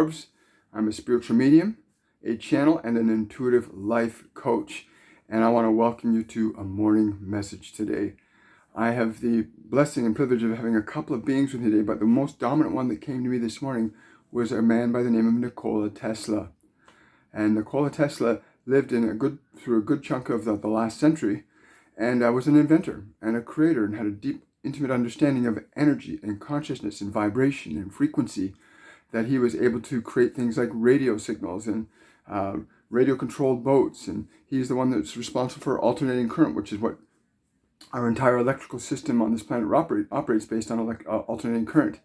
Forbes. I'm a spiritual medium, a channel, and an intuitive life coach. And I want to welcome you to a morning message today. I have the blessing and privilege of having a couple of beings with me today, but the most dominant one that came to me this morning was a man by the name of Nikola Tesla. And Nikola Tesla lived through a good chunk of the last century, and was an inventor and a creator and had a deep, intimate understanding of energy and consciousness and vibration and frequency, that he was able to create things like radio signals and radio-controlled boats. And he's the one that's responsible for alternating current, which is what our entire electrical system on this planet operates based on alternating current.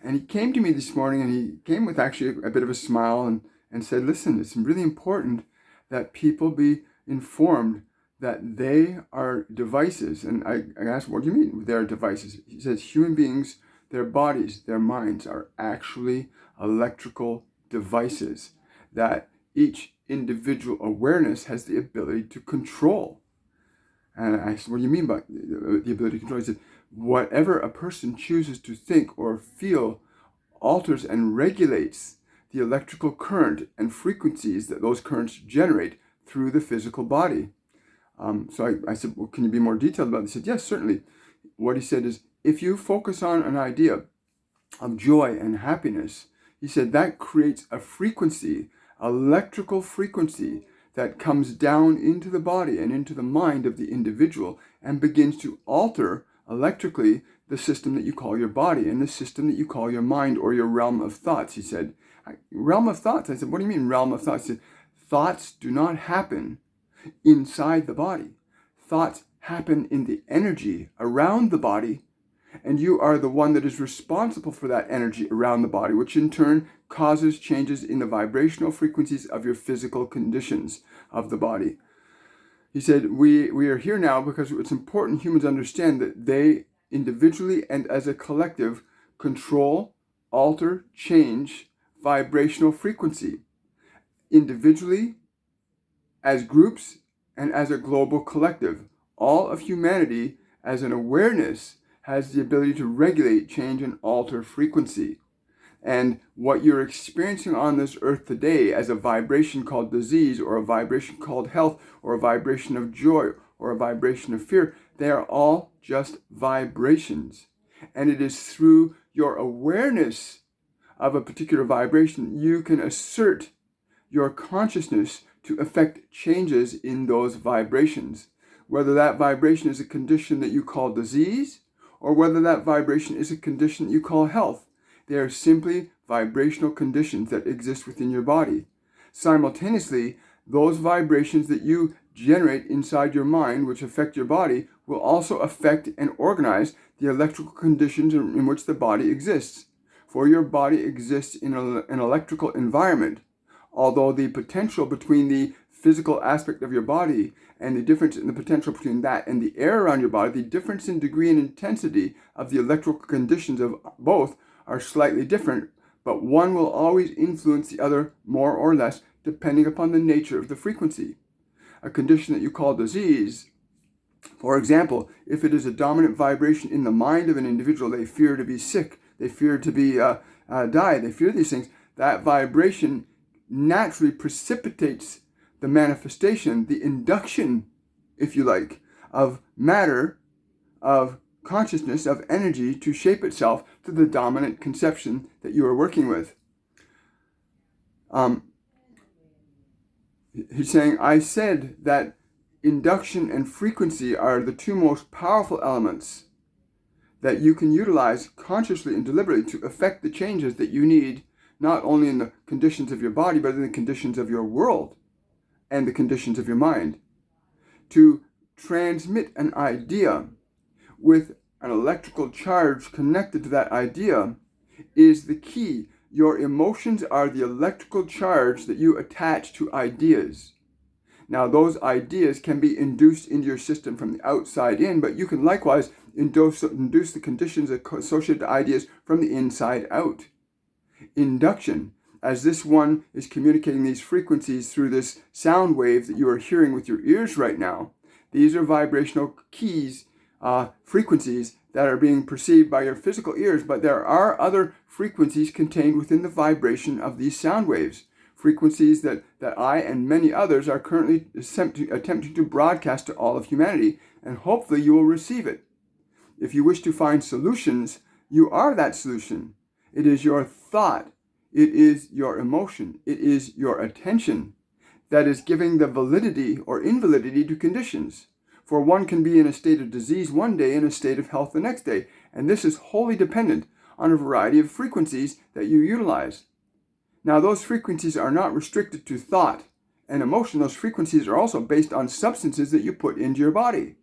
And he came to me this morning, and he came with actually a bit of a smile and said, listen, it's really important that people be informed that they are devices. And I asked, what do you mean they're devices? He says human beings, their bodies, their minds are actually electrical devices that each individual awareness has the ability to control. And I said, what do you mean by the ability to control? He said, whatever a person chooses to think or feel alters and regulates the electrical current and frequencies that those currents generate through the physical body. So I said, well, can you be more detailed about this? He said, yes, certainly. What he said is, if you focus on an idea of joy and happiness, he said that creates a frequency, electrical frequency, that comes down into the body and into the mind of the individual and begins to alter electrically the system that you call your body and the system that you call your mind or your realm of thoughts. He said, realm of thoughts? I said, what do you mean realm of thoughts? He said, thoughts do not happen inside the body. Thoughts happen in the energy around the body, and you are the one that is responsible for that energy around the body, which in turn causes changes in the vibrational frequencies of your physical conditions of the body. He said, we are here now because it's important humans understand that they individually and as a collective control, alter, change vibrational frequency. Individually, as groups, and as a global collective. All of humanity as an awareness has the ability to regulate, change, and alter frequency. And what you're experiencing on this earth today as a vibration called disease, or a vibration called health, or a vibration of joy, or a vibration of fear, they are all just vibrations. And it is through your awareness of a particular vibration you can assert your consciousness to affect changes in those vibrations. Whether that vibration is a condition that you call disease, or whether that vibration is a condition that you call health. They are simply vibrational conditions that exist within your body. Simultaneously, those vibrations that you generate inside your mind, which affect your body, will also affect and organize the electrical conditions in which the body exists. For your body exists in an electrical environment. Although the potential between the physical aspect of your body and the difference in the potential between that and the air around your body, the difference in degree and intensity of the electrical conditions of both are slightly different, but one will always influence the other more or less depending upon the nature of the frequency. A condition that you call disease, for example, if it is a dominant vibration in the mind of an individual, they fear to be sick, they fear to be die, they fear these things, that vibration naturally precipitates the manifestation, the induction, if you like, of matter, of consciousness, of energy to shape itself to the dominant conception that you are working with. He's saying, I said that induction and frequency are the two most powerful elements that you can utilize consciously and deliberately to affect the changes that you need, not only in the conditions of your body, but in the conditions of your world and the conditions of your mind. To transmit an idea with an electrical charge connected to that idea is the key. Your emotions are the electrical charge that you attach to ideas. Now, those ideas can be induced into your system from the outside in, but you can likewise induce the conditions associated to ideas from the inside out. Induction, as this one is communicating these frequencies through this sound wave that you are hearing with your ears right now, these are vibrational keys frequencies that are being perceived by your physical ears, but there are other frequencies contained within the vibration of these sound waves. Frequencies that I and many others are currently attempting to broadcast to all of humanity, and hopefully you will receive it. If you wish to find solutions, you are that solution. It is your thought, it is your emotion, it is your attention that is giving the validity or invalidity to conditions. For one can be in a state of disease one day and a state of health the next day, and this is wholly dependent on a variety of frequencies that you utilize. Now, those frequencies are not restricted to thought and emotion. Those frequencies are also based on substances that you put into your body.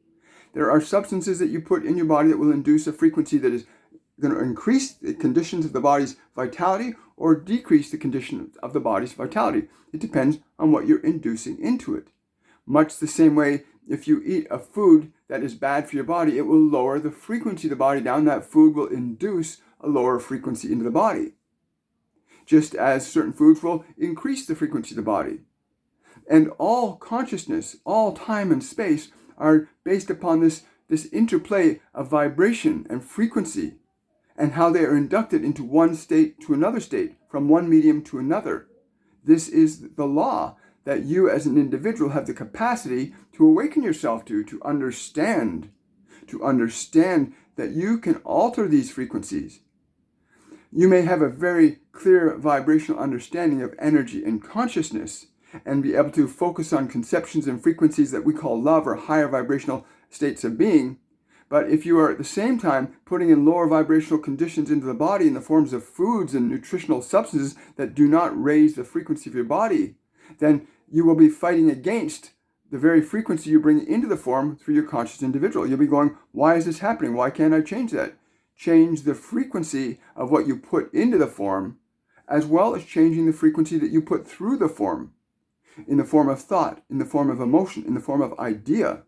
There are substances that you put in your body that will induce a frequency that is going to increase the conditions of the body's vitality or decrease the conditions of the body's vitality. It depends on what you're inducing into it. Much the same way, if you eat a food that is bad for your body, it will lower the frequency of the body down. That food will induce a lower frequency into the body. Just as certain foods will increase the frequency of the body. And all consciousness, all time and space are based upon this interplay of vibration and frequency and how they are inducted into one state to another state, from one medium to another. This is the law that you as an individual have the capacity to awaken yourself to understand that you can alter these frequencies. You may have a very clear vibrational understanding of energy and consciousness and be able to focus on conceptions and frequencies that we call love or higher vibrational states of being. But if you are at the same time putting in lower vibrational conditions into the body in the forms of foods and nutritional substances that do not raise the frequency of your body, then you will be fighting against the very frequency you bring into the form through your conscious individual. You'll be going, why is this happening? Why can't I change that? Change the frequency of what you put into the form, as well as changing the frequency that you put through the form, in the form of thought, in the form of emotion, in the form of idea.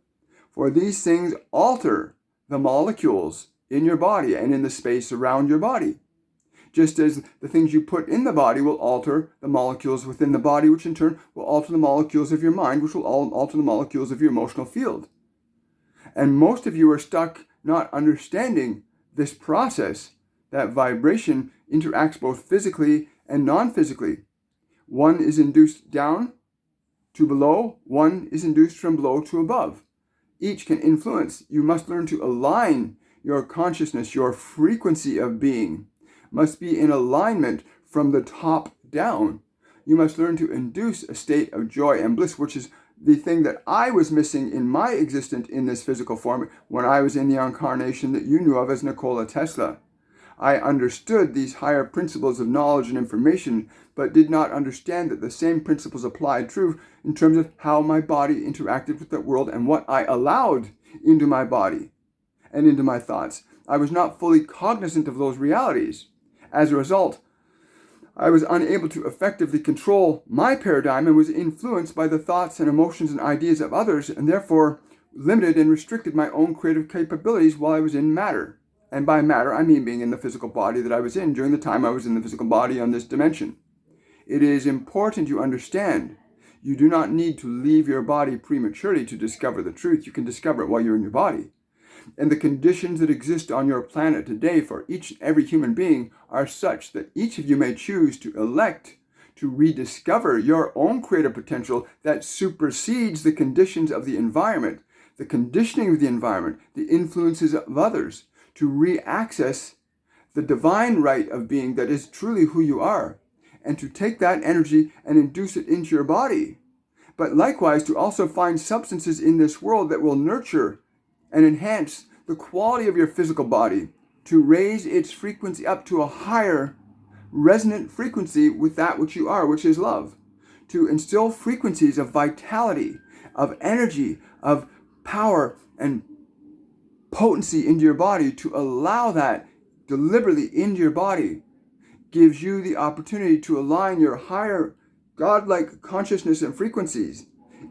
For these things alter the molecules in your body and in the space around your body. Just as the things you put in the body will alter the molecules within the body, which in turn will alter the molecules of your mind, which will alter the molecules of your emotional field. And most of you are stuck not understanding this process, that vibration interacts both physically and non-physically. One is induced down to below, one is induced from below to above. Each can influence. You must learn to align your consciousness, your frequency of being must be in alignment from the top down. You must learn to induce a state of joy and bliss, which is the thing that I was missing in my existence in this physical form when I was in the incarnation that you knew of as Nicola Tesla. I understood these higher principles of knowledge and information, but did not understand that the same principles applied true in terms of how my body interacted with the world and what I allowed into my body and into my thoughts. I was not fully cognizant of those realities. As a result, I was unable to effectively control my paradigm and was influenced by the thoughts and emotions and ideas of others, and therefore limited and restricted my own creative capabilities while I was in matter. And by matter, I mean being in the physical body that I was in during the time I was in the physical body on this dimension. It is important you understand. You do not need to leave your body prematurely to discover the truth. You can discover it while you're in your body. And the conditions that exist on your planet today for each and every human being are such that each of you may choose to elect to rediscover your own creative potential that supersedes the conditions of the environment, the conditioning of the environment, the influences of others, to re-access the divine right of being that is truly who you are, and to take that energy and induce it into your body. But likewise, to also find substances in this world that will nurture and enhance the quality of your physical body, to raise its frequency up to a higher resonant frequency with that which you are, which is love. To instill frequencies of vitality, of energy, of power and potency into your body, to allow that deliberately into your body, gives you the opportunity to align your higher godlike consciousness and frequencies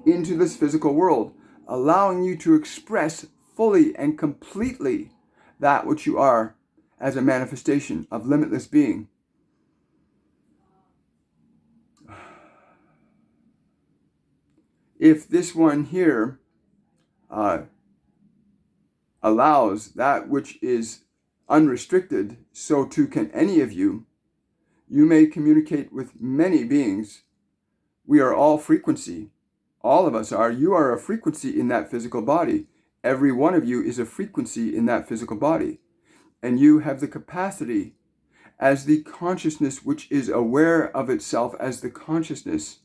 into this physical world, allowing you to express fully and completely that which you are as a manifestation of limitless being. If this one here allows that which is unrestricted, so too can any of you. You may communicate with many beings. We are all frequency. All of us are. You are a frequency in that physical body. Every one of you is a frequency in that physical body. And you have the capacity, as the consciousness which is aware of itself as the consciousness,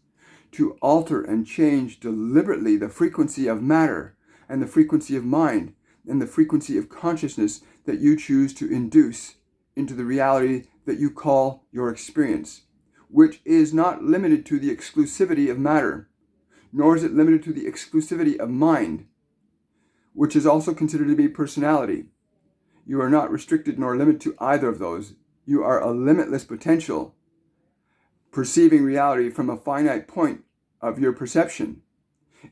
to alter and change deliberately the frequency of matter and the frequency of mind and the frequency of consciousness that you choose to induce into the reality that you call your experience, which is not limited to the exclusivity of matter, nor is it limited to the exclusivity of mind, which is also considered to be personality. You are not restricted nor limited to either of those. You are a limitless potential, perceiving reality from a finite point of your perception.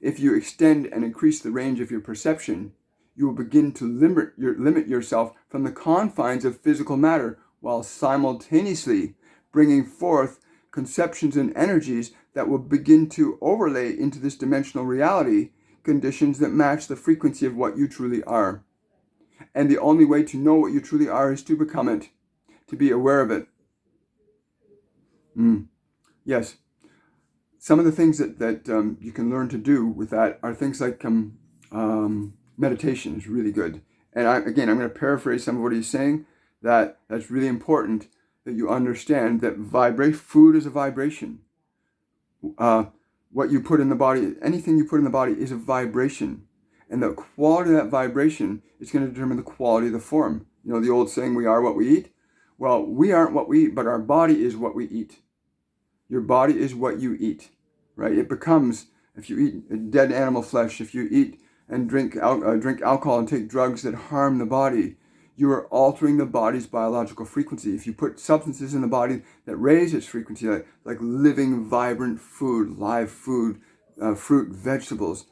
If you extend and increase the range of your perception, you will begin to limit yourself from the confines of physical matter, while simultaneously bringing forth conceptions and energies that will begin to overlay into this dimensional reality conditions that match the frequency of what you truly are. And the only way to know what you truly are is to become it, to be aware of it. Yes. Some of the things that you can learn to do with that are things like meditation is really good. And I'm going to paraphrase some of what he's saying, that's really important that you understand that food is a vibration. What you put in the body, anything you put in the body is a vibration. And the quality of that vibration is going to determine the quality of the form. You know the old saying, we are what we eat? Well, we aren't what we eat, but our body is what we eat. Your body is what you eat, right? It becomes, if you eat dead animal flesh, if you eat and drink alcohol and take drugs that harm the body, you are altering the body's biological frequency. If you put substances in the body that raise its frequency, like living, vibrant food, live food, fruit, vegetables,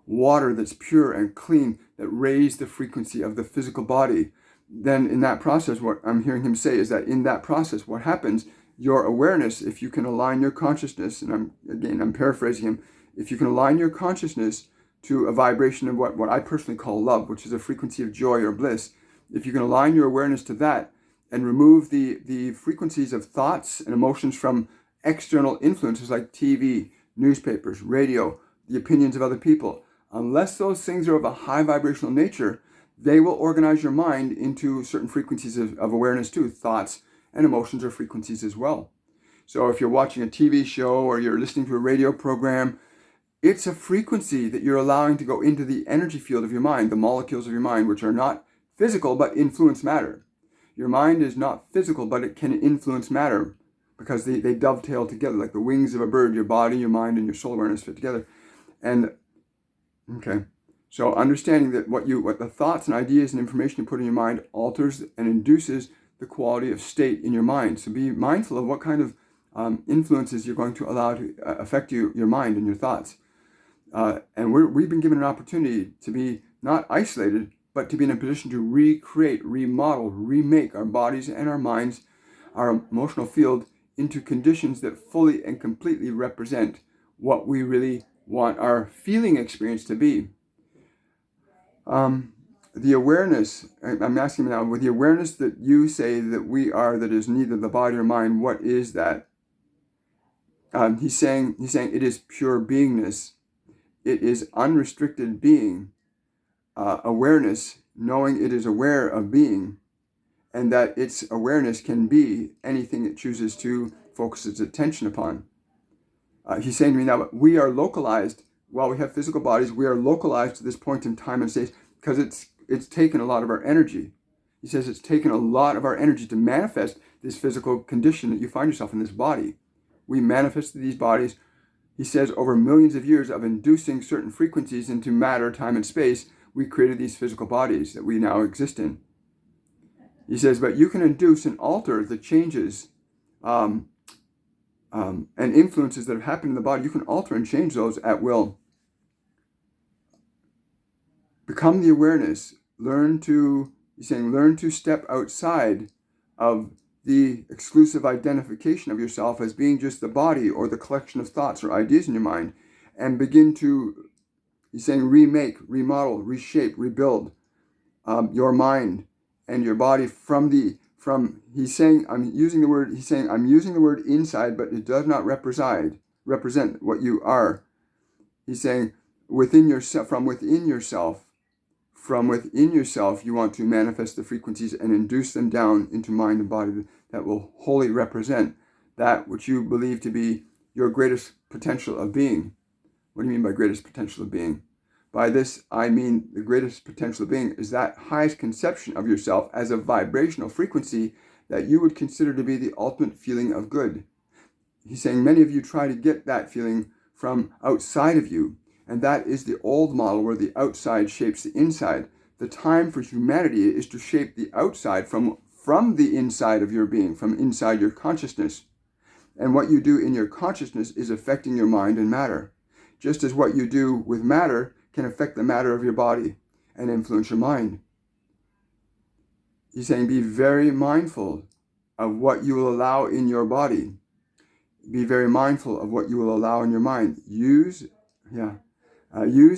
water that's pure and clean, that raise the frequency of the physical body, then in that process, what I'm hearing him say is that in that process, what happens, your awareness, if you can align your consciousness, and I'm paraphrasing him, if you can align your consciousness to a vibration of what I personally call love, which is a frequency of joy or bliss, if you can align your awareness to that and remove the frequencies of thoughts and emotions from external influences like TV, newspapers, radio, the opinions of other people, unless those things are of a high vibrational nature, they will organize your mind into certain frequencies of awareness too. Thoughts and emotions are frequencies as well. So if you're watching a TV show or you're listening to a radio program, it's a frequency that you're allowing to go into the energy field of your mind, the molecules of your mind, which are not physical but influence matter. Your mind is not physical, but it can influence matter because they dovetail together like the wings of a bird. Your body, your mind, and your soul awareness fit together. And okay, so understanding that what the thoughts and ideas and information you put in your mind alters and induces the quality of state in your mind. So be mindful of what kind of influences you're going to allow to affect your mind and your thoughts. And we've been given an opportunity to be not isolated, but to be in a position to recreate, remodel, remake our bodies and our minds, our emotional field into conditions that fully and completely represent what we really want our feeling experience to be. The awareness, I'm asking now, with the awareness that you say that we are, that is neither the body or mind, what is that? He's saying it is pure beingness. It is unrestricted being, awareness, knowing it is aware of being, and that its awareness can be anything it chooses to focus its attention upon. He's saying to me now, we are localized, while we have physical bodies, we are localized to this point in time and space because it's taken a lot of our energy. He says it's taken a lot of our energy to manifest this physical condition that you find yourself in, this body. We manifested these bodies, he says, over millions of years of inducing certain frequencies into matter, time, and space. We created these physical bodies that we now exist in. He says, but you can induce and alter the changes and influences that have happened in the body. You can alter and change those at will. Become the awareness. He's saying, learn to step outside of the exclusive identification of yourself as being just the body or the collection of thoughts or ideas in your mind, and begin to, he's saying, remake, remodel, reshape, rebuild your mind and your body he's saying I'm using the word inside, but it does not represent what you are. He's saying within yourself, from within yourself, you want to manifest the frequencies and induce them down into mind and body that will wholly represent that which you believe to be your greatest potential of being. What do you mean by greatest potential of being? By this, I mean the greatest potential of being is that highest conception of yourself as a vibrational frequency that you would consider to be the ultimate feeling of good. He's saying many of you try to get that feeling from outside of you, and that is the old model where the outside shapes the inside. The time for humanity is to shape the outside from the inside of your being, from inside your consciousness. And what you do in your consciousness is affecting your mind and matter. Just as what you do with matter can affect the matter of your body and influence your mind. He's saying be very mindful of what you will allow in your body. Be very mindful of what you will allow in your mind. Use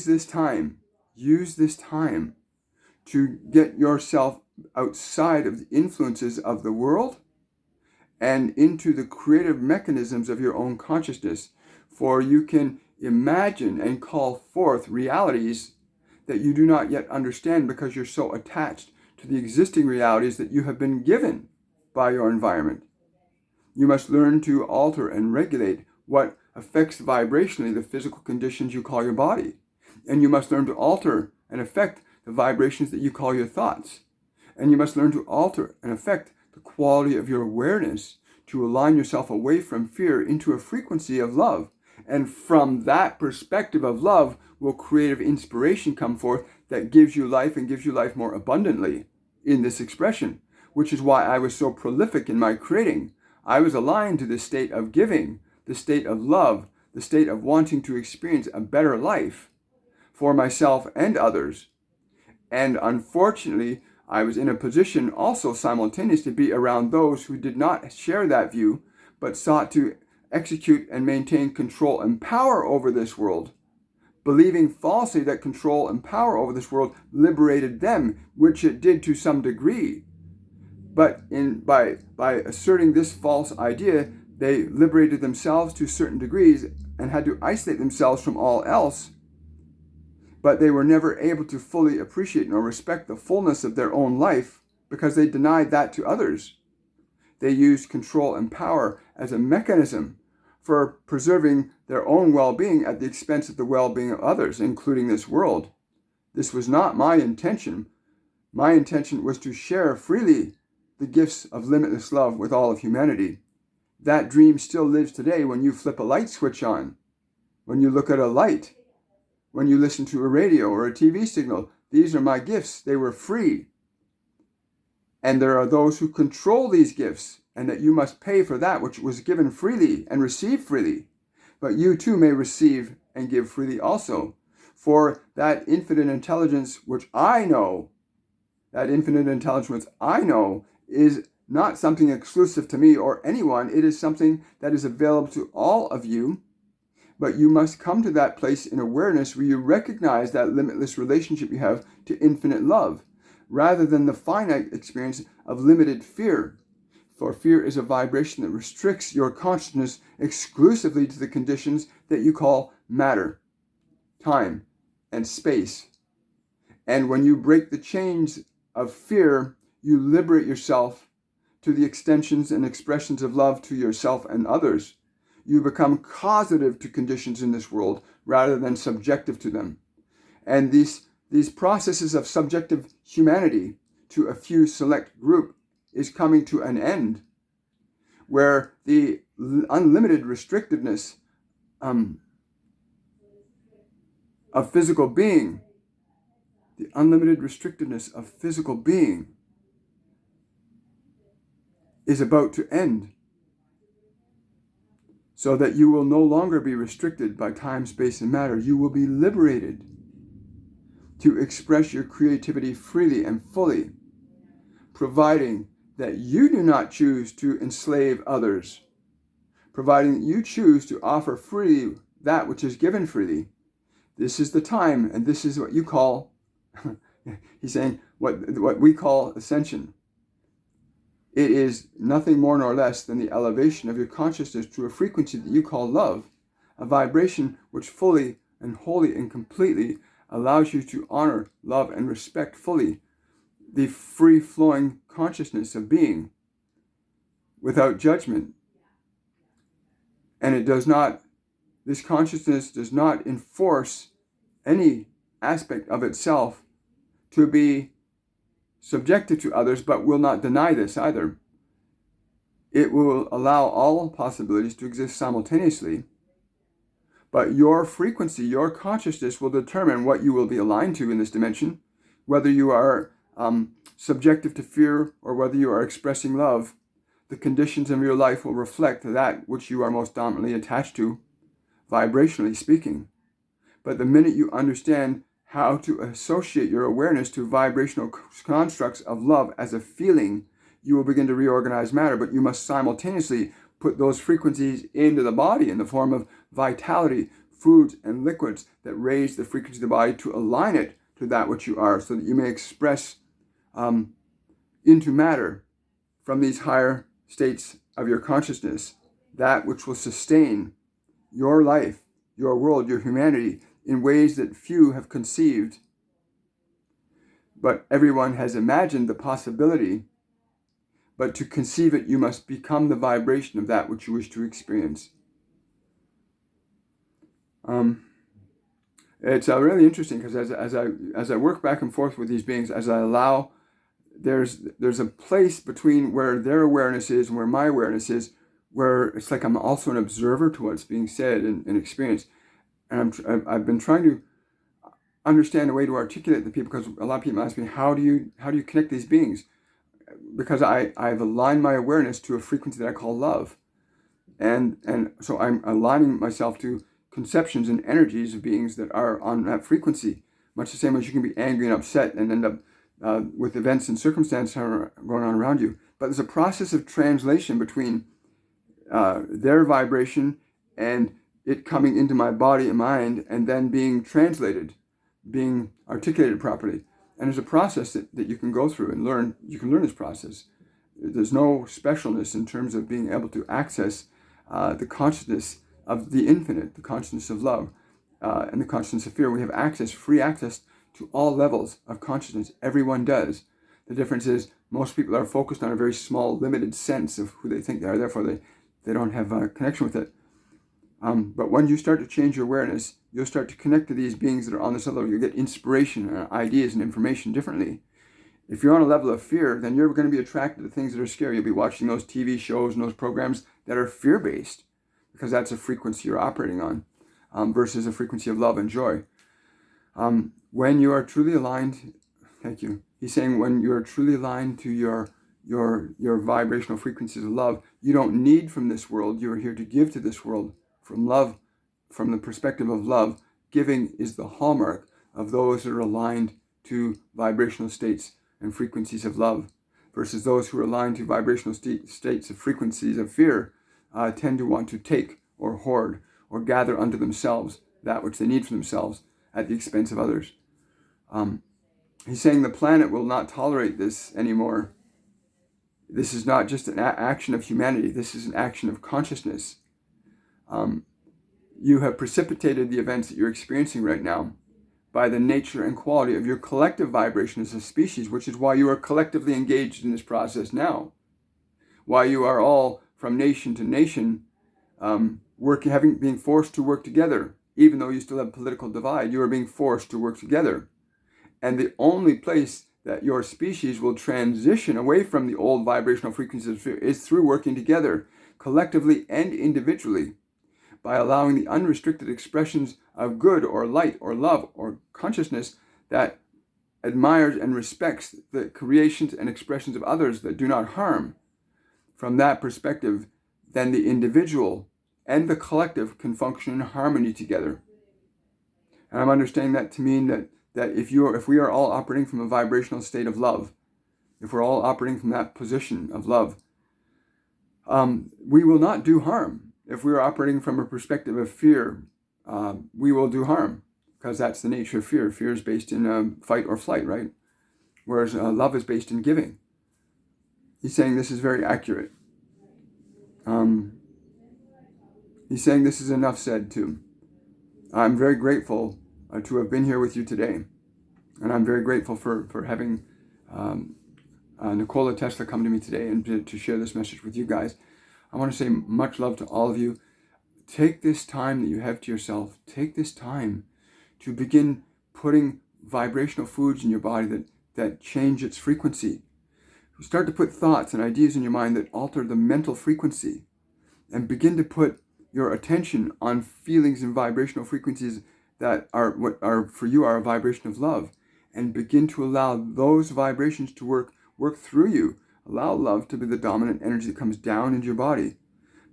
this time to get yourself outside of the influences of the world and into the creative mechanisms of your own consciousness. For you can imagine and call forth realities that you do not yet understand because you're so attached to the existing realities that you have been given by your environment. You must learn to alter and regulate what affects vibrationally the physical conditions you call your body. And you must learn to alter and affect the vibrations that you call your thoughts. And you must learn to alter and affect the quality of your awareness to align yourself away from fear into a frequency of love. And from that perspective of love will creative inspiration come forth that gives you life and gives you life more abundantly in this expression, which is why I was so prolific in my creating. I was aligned to the state of giving, the state of love, the state of wanting to experience a better life for myself and others. And unfortunately, I was in a position also simultaneously to be around those who did not share that view, but sought to execute and maintain control and power over this world, believing falsely that control and power over this world liberated them, which it did to some degree. But by asserting this false idea, they liberated themselves to certain degrees and had to isolate themselves from all else. But they were never able to fully appreciate nor respect the fullness of their own life because they denied that to others. They used control and power as a mechanism for preserving their own well-being at the expense of the well-being of others, including this world. This was not my intention. My intention was to share freely the gifts of limitless love with all of humanity. That dream still lives today when you flip a light switch on, when you look at a light, when you listen to a radio or a TV signal. These are my gifts. They were free. And there are those who control these gifts, and that you must pay for that which was given freely and receive freely. But you too may receive and give freely also. For that infinite intelligence which I know is not something exclusive to me or anyone. It is something that is available to all of you. But you must come to that place in awareness where you recognize that limitless relationship you have to infinite love, rather than the finite experience of limited fear. For fear is a vibration that restricts your consciousness exclusively to the conditions that you call matter, time, and space. And when you break the chains of fear, you liberate yourself to the extensions and expressions of love to yourself and others. You become causative to conditions in this world rather than subjective to them. And these processes of subjective humanity to a few select group is coming to an end, where the unlimited restrictiveness of physical being, is about to end, so that you will no longer be restricted by time, space, and matter. You will be liberated to express your creativity freely and fully, providing that you do not choose to enslave others, providing that you choose to offer freely that which is given freely. This is the time, and this is what you call, He's saying what we call ascension. It is nothing more nor less than the elevation of your consciousness to a frequency that you call love, a vibration which fully and wholly and completely allows you to honor, love, and respect fully the free-flowing consciousness of being without judgment. And this consciousness does not enforce any aspect of itself to be subjective to others, but will not deny this either. It will allow all possibilities to exist simultaneously, but your frequency, your consciousness will determine what you will be aligned to in this dimension, whether you are subjective to fear or whether you are expressing love. The conditions of your life will reflect that which you are most dominantly attached to, vibrationally speaking. But the minute you understand how to associate your awareness to vibrational constructs of love as a feeling, you will begin to reorganize matter, but you must simultaneously put those frequencies into the body in the form of vitality, foods, and liquids that raise the frequency of the body to align it to that which you are, so that you may express into matter from these higher states of your consciousness that which will sustain your life, your world, your humanity in ways that few have conceived, but everyone has imagined the possibility. But to conceive it, you must become the vibration of that which you wish to experience. It's really interesting because as I work back and forth with these beings, as I allow, there's a place between where their awareness is and where my awareness is, where it's like I'm also an observer to what's being said and experienced. And I've been trying to understand a way to articulate the people, because a lot of people ask me, how do you connect these beings? Because I've aligned my awareness to a frequency that I call love. And so I'm aligning myself to conceptions and energies of beings that are on that frequency, much the same as you can be angry and upset and end up with events and circumstances going on around you. But there's a process of translation between their vibration and it coming into my body and mind and then being translated, being articulated properly. And there's a process that you can go through and learn. You can learn this process. There's no specialness in terms of being able to access the consciousness of the infinite, the consciousness of love, and the consciousness of fear. We have access, free access to all levels of consciousness. Everyone does. The difference is most people are focused on a very small, limited sense of who they think they are. Therefore, they don't have a connection with it. But when you start to change your awareness, you'll start to connect to these beings that are on this level. You'll get inspiration and ideas and information differently. If you're on a level of fear, then you're going to be attracted to things that are scary. You'll be watching those TV shows and those programs that are fear-based, because that's a frequency you're operating on, versus a frequency of love and joy. When you are truly aligned, thank you. He's saying when you're truly aligned to your vibrational frequencies of love, you don't need from this world. You're here to give to this world from love, from the perspective of love. Giving is the hallmark of those that are aligned to vibrational states and frequencies of love, versus those who are aligned to vibrational states of frequencies of fear tend to want to take or hoard or gather unto themselves that which they need for themselves at the expense of others. He's saying the planet will not tolerate this anymore. This is not just an action of humanity. This is an action of consciousness. You have precipitated the events that you're experiencing right now by the nature and quality of your collective vibration as a species, which is why you are collectively engaged in this process now. Why you are all from nation to nation being forced to work together. Even though you still have political divide, you are being forced to work together. And the only place that your species will transition away from the old vibrational frequencies of fear is through working together, collectively and individually, by allowing the unrestricted expressions of good or light or love or consciousness that admires and respects the creations and expressions of others that do not harm. From that perspective, then the individual and the collective can function in harmony together. And I'm understanding that to mean that if we are all operating from a vibrational state of love, if we're all operating from that position of love, we will not do harm. If we are operating from a perspective of fear, we will do harm, because that's the nature of fear. Fear is based in fight or flight, right? whereas love is based in giving. He's saying this is very accurate. He's saying this is enough said too. I'm very grateful to have been here with you today. And I'm very grateful for having Nicola Tesla come to me today and to share this message with you guys. I want to say much love to all of you. Take this time that you have to yourself. Take this time to begin putting vibrational foods in your body that change its frequency. Start to put thoughts and ideas in your mind that alter the mental frequency, and begin to put your attention on feelings and vibrational frequencies that are what are for you are a vibration of love, and begin to allow those vibrations to work through you. Allow love to be the dominant energy that comes down into your body.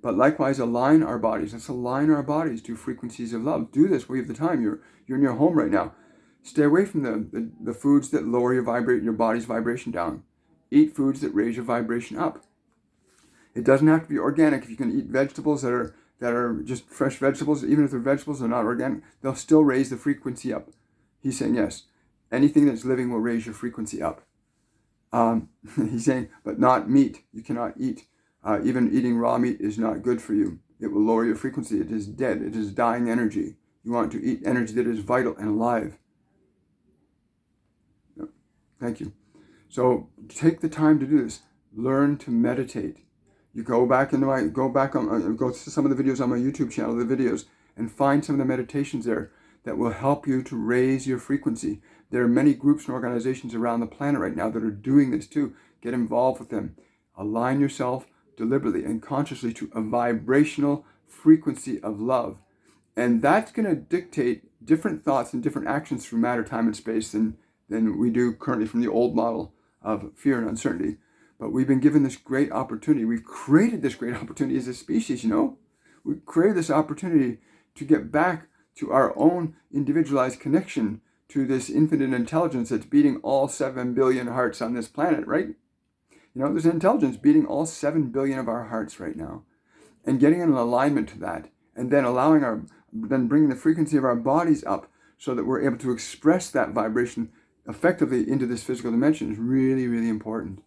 But likewise, align our bodies. Let's align our bodies to frequencies of love. Do this while you have the time. You're in your home right now. Stay away from the foods that lower your body's vibration down. Eat foods that raise your vibration up. It doesn't have to be organic. If you can eat vegetables that are just fresh vegetables, even if they're vegetables, they're not organic, they'll still raise the frequency up. He's saying yes. Anything that's living will raise your frequency up. He's saying, but not meat. You cannot eat. Even eating raw meat is not good for you. It will lower your frequency. It is dead. It is dying energy. You want to eat energy that is vital and alive. Thank you. So take the time to do this. Learn to meditate. You go to some of the videos on my YouTube channel, the videos, and find some of the meditations there that will help you to raise your frequency. There are many groups and organizations around the planet right now that are doing this too. Get involved with them. Align yourself deliberately and consciously to a vibrational frequency of love. And that's going to dictate different thoughts and different actions through matter, time, and space than we do currently from the old model of fear and uncertainty. But we've been given this great opportunity. We've created this great opportunity as a species, We've created this opportunity to get back to our own individualized connection to this infinite intelligence that's beating all 7 billion hearts on this planet, right? There's an intelligence beating all 7 billion of our hearts right now. And getting in an alignment to that, and then then bringing the frequency of our bodies up so that we're able to express that vibration effectively into this physical dimension is really, really important.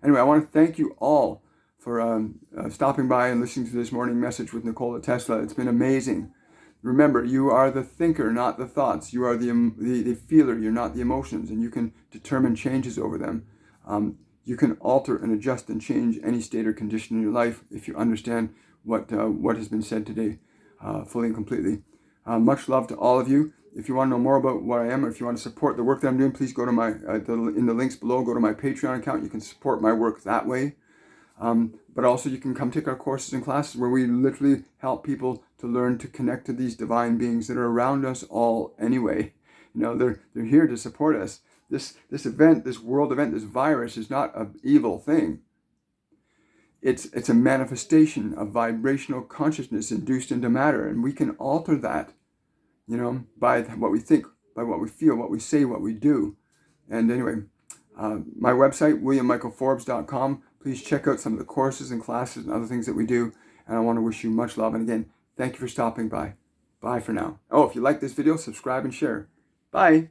Anyway, I want to thank you all for stopping by and listening to this morning message with Nicola Tesla. It's been amazing. Remember, you are the thinker, not the thoughts. You are the feeler. You're not the emotions, and you can determine changes over them. You can alter and adjust and change any state or condition in your life if you understand what has been said today fully and completely. Much love to all of you. If you want to know more about what I am, or if you want to support the work that I'm doing, please go to in the links below, go to my Patreon account. You can support my work that way. But also you can come take our courses and classes where we literally help people to learn to connect to these divine beings that are around us all anyway. They're here to support us. This event, this world event, this virus is not an evil thing. It's a manifestation of vibrational consciousness induced into matter, and we can alter that, by what we think, by what we feel, what we say, what we do. And anyway, my website, williammichaelforbes.com. Please check out some of the courses and classes and other things that we do. And I want to wish you much love. And again, thank you for stopping by. Bye for now. Oh, if you like this video, subscribe and share. Bye.